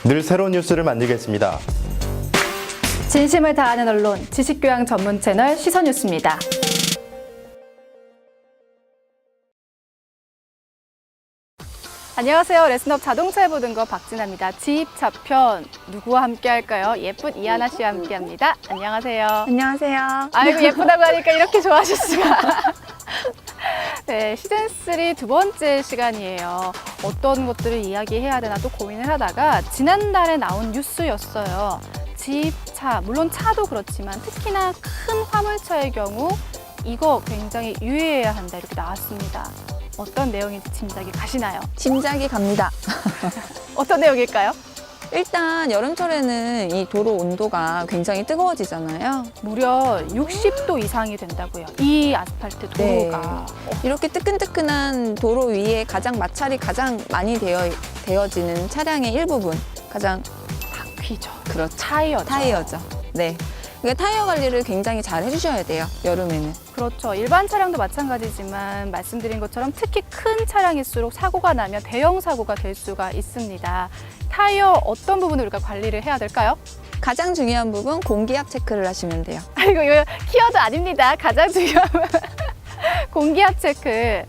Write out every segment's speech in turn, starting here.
늘 새로운 뉴스를 만들겠습니다. 진심을 다하는 언론, 지식교양 전문 채널 시선뉴스입니다. 안녕하세요. 레슨업 자동차에 보는 거 박진아입니다. 지입차편 누구와 함께 할까요? 예쁜 이하나 씨와 함께 합니다. 안녕하세요. 안녕하세요. 아이고 예쁘다고 하니까 이렇게 좋아하실 수가. 네, 시즌3 두 번째 시간이에요. 어떤 것들을 이야기해야 되나 또 고민을 하다가 지난달에 나온 뉴스였어요. 지입차, 물론 차도 그렇지만 특히나 큰 화물차의 경우 이거 굉장히 유의해야 한다 이렇게 나왔습니다. 어떤 내용인지 짐작이 가시나요? 짐작이 갑니다. 어떤 내용일까요? 일단 여름철에는 이 도로 온도가 굉장히 뜨거워지잖아요. 무려 60도 이상이 된다고요. 이 아스팔트 도로가. 이렇게 뜨끈뜨끈한 도로 위에 마찰이 가장 많이 되어지는 차량의 일부분, 가장 바퀴죠. 그렇죠. 타이어죠. 네. 그러니까 타이어 관리를 굉장히 잘 해주셔야 돼요, 여름에는. 그렇죠. 일반 차량도 마찬가지지만 말씀드린 것처럼 특히 큰 차량일수록 사고가 나면 대형 사고가 될 수가 있습니다. 타이어 어떤 부분을 우리가 관리를 해야 될까요? 가장 중요한 부분, 공기압 체크를 하시면 돼요. 아이고, 이거 키워드 아닙니다. 가장 중요한 공기압 체크.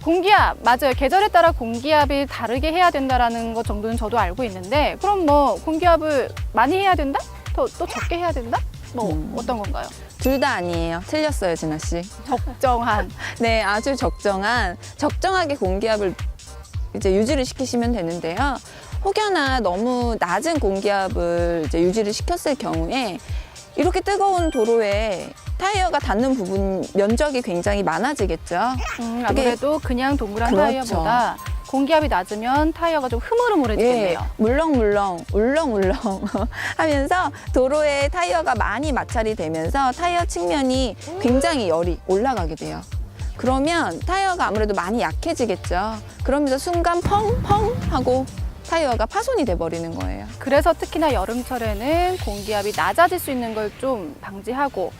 공기압, 맞아요. 계절에 따라 공기압이 다르게 해야 된다는 것 정도는 저도 알고 있는데 그럼 뭐 공기압을 많이 해야 된다? 또 적게 해야 된다? 뭐 어떤 건가요? 둘 다 아니에요. 틀렸어요, 진아 씨. 적정한. 네, 아주 적정하게 공기압을 이제 유지를 시키시면 되는데요. 혹여나 너무 낮은 공기압을 이제 유지를 시켰을 경우에 이렇게 뜨거운 도로에 타이어가 닿는 부분 면적이 굉장히 많아지겠죠. 아무래도 그냥 동그란 그렇죠. 타이어보다 공기압이 낮으면 타이어가 좀 흐물흐물해지겠네요. 물렁물렁 하면서 도로에 타이어가 많이 마찰이 되면서 타이어 측면이 굉장히 열이 올라가게 돼요. 그러면 타이어가 아무래도 많이 약해지겠죠. 그러면서 순간 펑펑 하고 타이어가 파손이 돼버리는 거예요. 그래서 특히나 여름철에는 공기압이 낮아질 수 있는 걸 좀 방지하고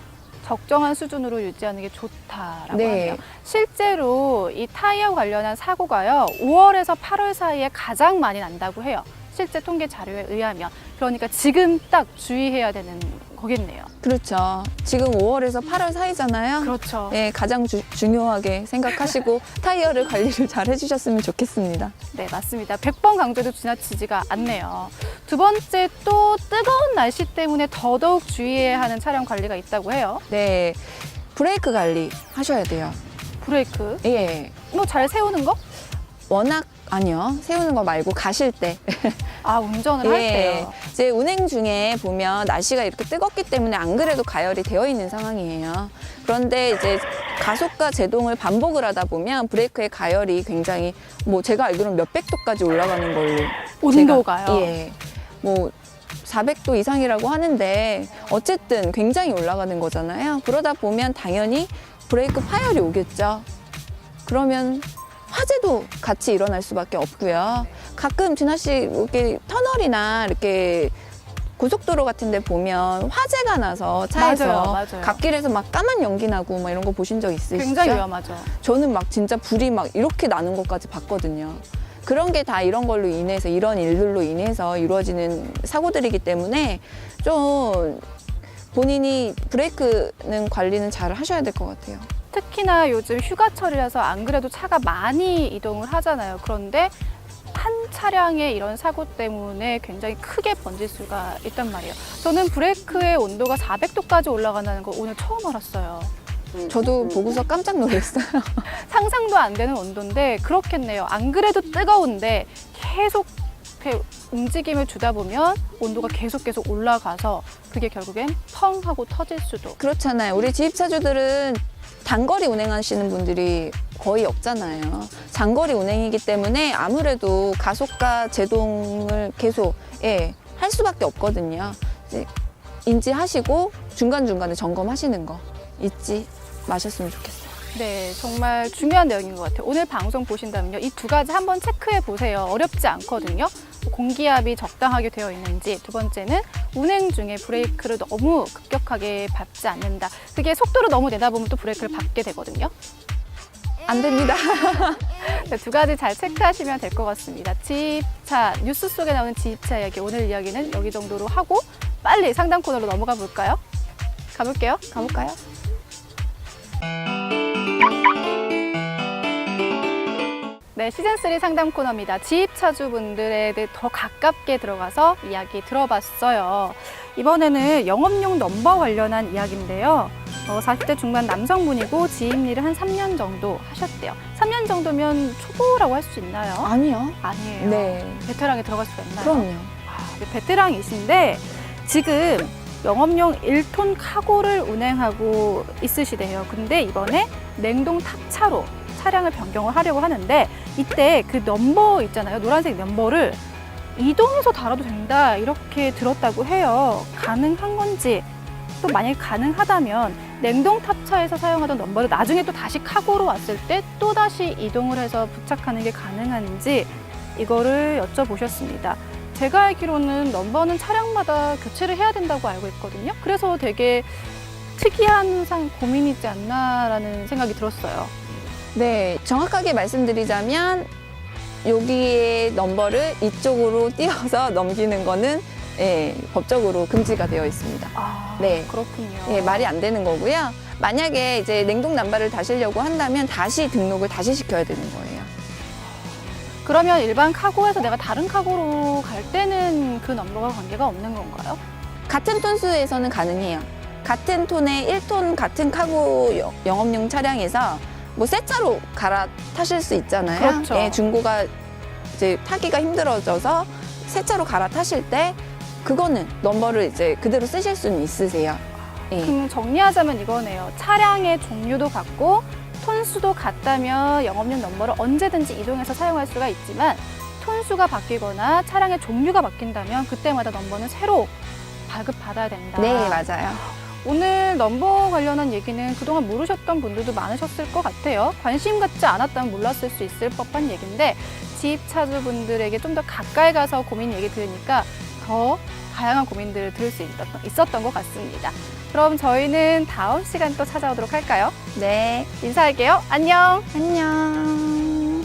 적정한 수준으로 유지하는 게 좋다라고 하네요. 실제로 이 타이어 관련한 사고가요, 5월에서 8월 사이에 가장 많이 난다고 해요. 실제 통계 자료에 의하면. 그러니까 지금 딱 주의해야 되는 거겠네요. 그렇죠. 지금 5월에서 8월 사이잖아요. 그렇죠. 네, 가장 중요하게 생각하시고 타이어를 관리를 잘 해주셨으면 좋겠습니다. 네, 맞습니다. 100번 강조해도 지나치지가 않네요. 두 번째, 또 뜨거운 날씨 때문에 더더욱 주의해야 하는 차량 관리가 있다고 해요. 네, 브레이크 관리 하셔야 돼요. 브레이크. 예. 뭐 잘 세우는 거? 아니요. 세우는 거 말고 가실 때. 아, 운전을 할 때요. 이제 운행 중에 보면 날씨가 이렇게 뜨겁기 때문에 안 그래도 가열이 되어 있는 상황이에요. 그런데 이제 가속과 제동을 반복을 하다 보면 브레이크의 가열이 굉장히 제가 알기로는 몇백 도까지 올라가는 걸로. 온도가요? 예. 400도 이상이라고 하는데 어쨌든 굉장히 올라가는 거잖아요. 그러다 보면 당연히 브레이크 파열이 오겠죠. 그러면 화재도 같이 일어날 수밖에 없고요. 가끔 진아 씨 이렇게 터널이나 이렇게 고속도로 같은 데 보면 화재가 나서 차에서 맞아요. 갓길에서 막 까만 연기 나고 막 이런 거 보신 적 있으시죠? 굉장히 위험하죠. 저는 막 진짜 불이 막 이렇게 나는 것까지 봤거든요. 그런 게 다 이런 걸로 인해서, 이런 일들로 인해서 이루어지는 사고들이기 때문에 좀 본인이 브레이크는 관리는 잘 하셔야 될 것 같아요. 특히나 요즘 휴가철이라서 안 그래도 차가 많이 이동을 하잖아요. 그런데 한 차량의 이런 사고 때문에 굉장히 크게 번질 수가 있단 말이에요. 저는 브레이크의 온도가 400도까지 올라간다는 거 오늘 처음 알았어요. 저도 보고서 깜짝 놀랐어요. 상상도 안 되는 온도인데 그렇겠네요. 안 그래도 뜨거운데 계속 이렇게 움직임을 주다 보면 온도가 계속 올라가서 그게 결국엔 펑 하고 터질 수도. 그렇잖아요. 우리 지입차주들은 단거리 운행하시는 분들이 거의 없잖아요. 장거리 운행이기 때문에 아무래도 가속과 제동을 계속 할 수밖에 없거든요. 이제 인지하시고 중간중간에 점검하시는 거 잊지 마셨으면 좋겠어요. 네, 정말 중요한 내용인 것 같아요. 오늘 방송 보신다면요, 이 두 가지 한번 체크해 보세요. 어렵지 않거든요. 공기압이 적당하게 되어 있는지, 두 번째는 운행 중에 브레이크를 너무 급격하게 밟지 않는다. 그게 속도를 너무 내다 보면 또 브레이크를 밟게 되거든요. 안 됩니다. 네, 두 가지 잘 체크하시면 될 것 같습니다. 지입차, 뉴스 속에 나오는 지입차 이야기, 오늘 이야기는 여기 정도로 하고 빨리 상담 코너로 넘어가 볼까요? 가볼게요. 가볼까요? 네, 시즌3 상담 코너입니다. 지입차주분들에 대해 더 가깝게 들어가서 이야기 들어봤어요. 이번에는 영업용 넘버 관련한 이야기인데요. 40대 중반 남성분이고 지입일을 한 3년 정도 하셨대요. 3년 정도면 초보라고 할 수 있나요? 아니요. 아니에요. 네. 베테랑에 들어갈 수가 있나요? 그럼요. 네, 베테랑이신데 지금 영업용 1톤 카고를 운행하고 있으시대요. 근데 이번에 냉동 탑차로 차량을 변경을 하려고 하는데 이때 그 넘버 있잖아요. 노란색 넘버를 이동해서 달아도 된다 이렇게 들었다고 해요. 가능한 건지 또 만약에 가능하다면 냉동 탑차에서 사용하던 넘버를 나중에 또 다시 카고로 왔을 때 또 다시 이동을 해서 부착하는 게 가능한지 이거를 여쭤보셨습니다. 제가 알기로는 넘버는 차량마다 교체를 해야 된다고 알고 있거든요. 그래서 되게 특이한 고민이지 않나라는 생각이 들었어요. 네, 정확하게 말씀드리자면 여기에 넘버를 이쪽으로 띄어서 넘기는 거는 예, 법적으로 금지가 되어 있습니다. 아, 네. 그렇군요. 예, 말이 안 되는 거고요. 만약에 이제 냉동 남발을 다시려고 한다면 다시 등록을 다시 시켜야 되는 거예요. 그러면 일반 카고에서 내가 다른 카고로 갈 때는 그 넘버가 관계가 없는 건가요? 같은 톤수에서는 가능해요. 같은 톤에 1톤 같은 카고 영업용 차량에서 뭐 새 차로 갈아타실 수 있잖아요. 그렇죠. 예, 중고가 이제 타기가 힘들어져서 새 차로 갈아타실 때 그거는 넘버를 이제 그대로 쓰실 수는 있으세요. 예. 그럼 정리하자면 이거네요. 차량의 종류도 같고 톤수도 같다면 영업용 넘버를 언제든지 이동해서 사용할 수가 있지만 톤수가 바뀌거나 차량의 종류가 바뀐다면 그때마다 넘버는 새로 발급받아야 된다. 네, 맞아요. 오늘 넘버 관련한 얘기는 그동안 모르셨던 분들도 많으셨을 것 같아요. 관심 갖지 않았다면 몰랐을 수 있을 법한 얘기인데 지입차주분들에게 좀 더 가까이 가서 고민 얘기 들으니까 더 다양한 고민들을 들을 수 있었던 것 같습니다. 그럼 저희는 다음 시간 또 찾아오도록 할까요? 네, 인사할게요. 안녕. 안녕.